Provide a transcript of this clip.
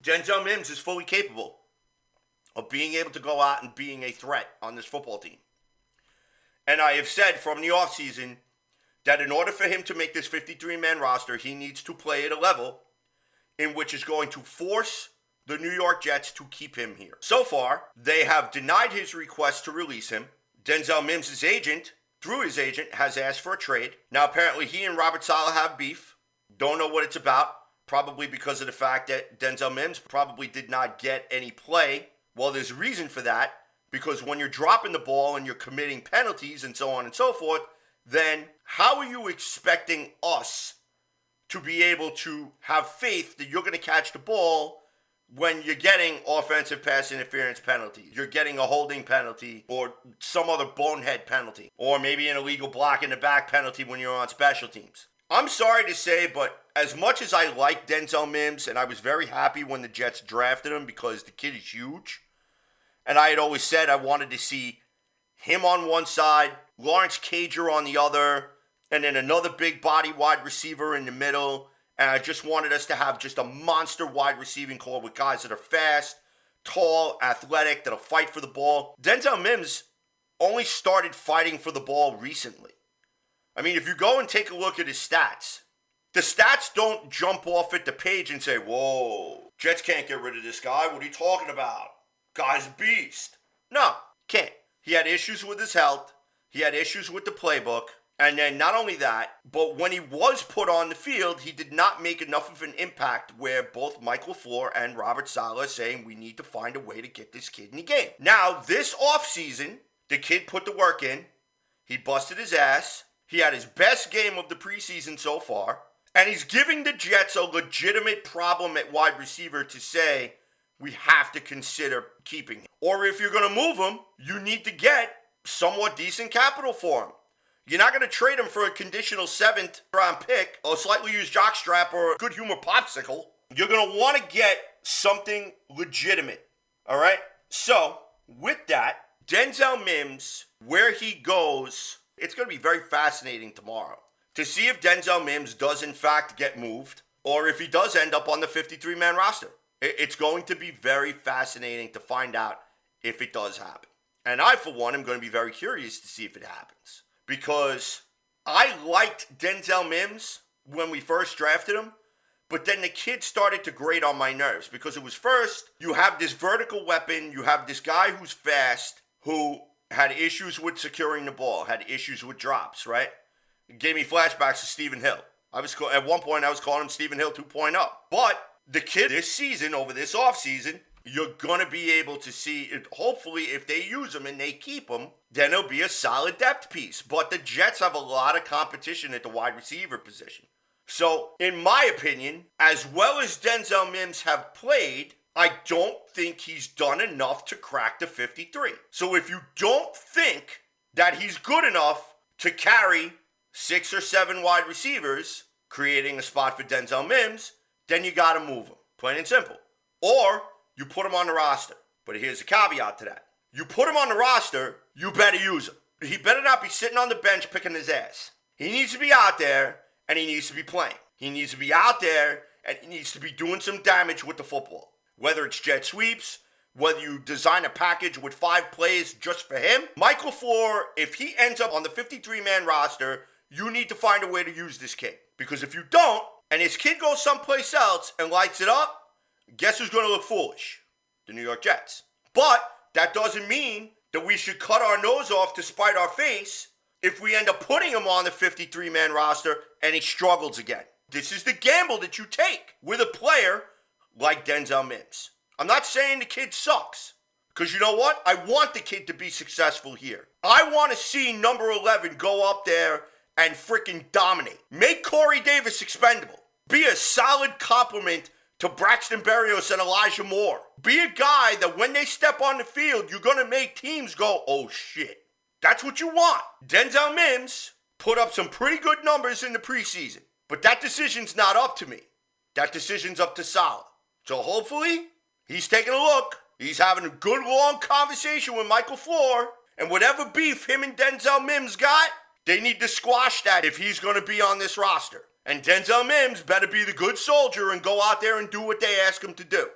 Denzel Mims is fully capable of being able to go out and being a threat on this football team. And I have said from the offseason that in order for him to make this 53-man roster, he needs to play at a level in which is going to force the New York Jets to keep him here. So far, they have denied his request to release him. Denzel Mims' agent, through his agent, has asked for a trade. Now, apparently, he and Robert Saleh have beef. Don't know what it's about. Probably because of the fact that Denzel Mims probably did not get any play. Well, there's a reason for that. Because when you're dropping the ball and you're committing penalties and so on and so forth, then how are you expecting us to be able to have faith that you're going to catch the ball when you're getting offensive pass interference penalty, you're getting a holding penalty, or some other bonehead penalty, or maybe an illegal block in the back penalty when you're on special teams? I'm sorry to say, but as much as I like Denzel Mims, and I was very happy when the Jets drafted him because the kid is huge, and I had always said I wanted to see him on one side, Lawrence Cager on the other, and then another big body wide receiver in the middle. And I just wanted us to have just a monster wide receiving core with guys that are fast, tall, athletic, that'll fight for the ball. Denzel Mims only started fighting for the ball recently. I mean, if you go and take a look at his stats, the stats don't jump off at the page and say, whoa, Jets can't get rid of this guy. What are you talking about? Guy's a beast. No, can't. He had issues with his health. He had issues with the playbook. And then not only that, but when he was put on the field, he did not make enough of an impact where both Mike LaFleur and Robert Saleh are saying we need to find a way to get this kid in the game. Now, this offseason, the kid put the work in. He busted his ass. He had his best game of the preseason so far. And he's giving the Jets a legitimate problem at wide receiver to say, we have to consider keeping him. Or if you're going to move him, you need to get somewhat decent capital for him. You're not going to trade him for a conditional 7th round pick, a slightly used jockstrap, or a good humor popsicle. You're going to want to get something legitimate. All right? So, with that, Denzel Mims, where he goes, it's going to be very fascinating tomorrow to see if Denzel Mims does in fact get moved, or if he does end up on the 53-man roster. It's going to be very fascinating to find out if it does happen. And I, for one, am going to be very curious to see if it happens. Because I liked Denzel Mims when we first drafted him, but then the kid started to grate on my nerves. Because it was first, you have this vertical weapon, you have this guy who's fast, who had issues with securing the ball, had issues with drops, right? It gave me flashbacks to Stephen Hill. At one point, I was calling him Stephen Hill 2.0. But the kid this season, over this offseason, you're going to be able to see, it. Hopefully, if they use him and they keep him, then it'll be a solid depth piece. But the Jets have a lot of competition at the wide receiver position. So, in my opinion, as well as Denzel Mims have played, I don't think he's done enough to crack the 53. So if you don't think that he's good enough to carry 6 or 7 wide receivers, creating a spot for Denzel Mims, then you got to move him. Plain and simple. Or you put him on the roster. But here's a caveat to that. You put him on the roster, you better use him. He better not be sitting on the bench picking his ass. He needs to be out there, and he needs to be playing. He needs to be out there, and he needs to be doing some damage with the football. Whether it's jet sweeps, whether you design a package with 5 plays just for him. Mike LaFleur, if he ends up on the 53-man roster, you need to find a way to use this kid. Because if you don't, and his kid goes someplace else and lights it up, guess who's going to look foolish? The New York Jets. But that doesn't mean that we should cut our nose off to spite our face if we end up putting him on the 53-man roster and he struggles again. This is the gamble that you take with a player like Denzel Mims. I'm not saying the kid sucks. Because you know what? I want the kid to be successful here. I want to see number 11 go up there and freaking dominate. Make Corey Davis expendable. Be a solid complement to Braxton Berrios and Elijah Moore. Be a guy that when they step on the field, you're going to make teams go, oh shit. That's what you want. Denzel Mims put up some pretty good numbers in the preseason. But that decision's not up to me. That decision's up to Saleh. So hopefully, he's taking a look. He's having a good long conversation with Michael LaFleur. And whatever beef him and Denzel Mims got, they need to squash that if he's going to be on this roster. And Denzel Mims better be the good soldier and go out there and do what they ask him to do.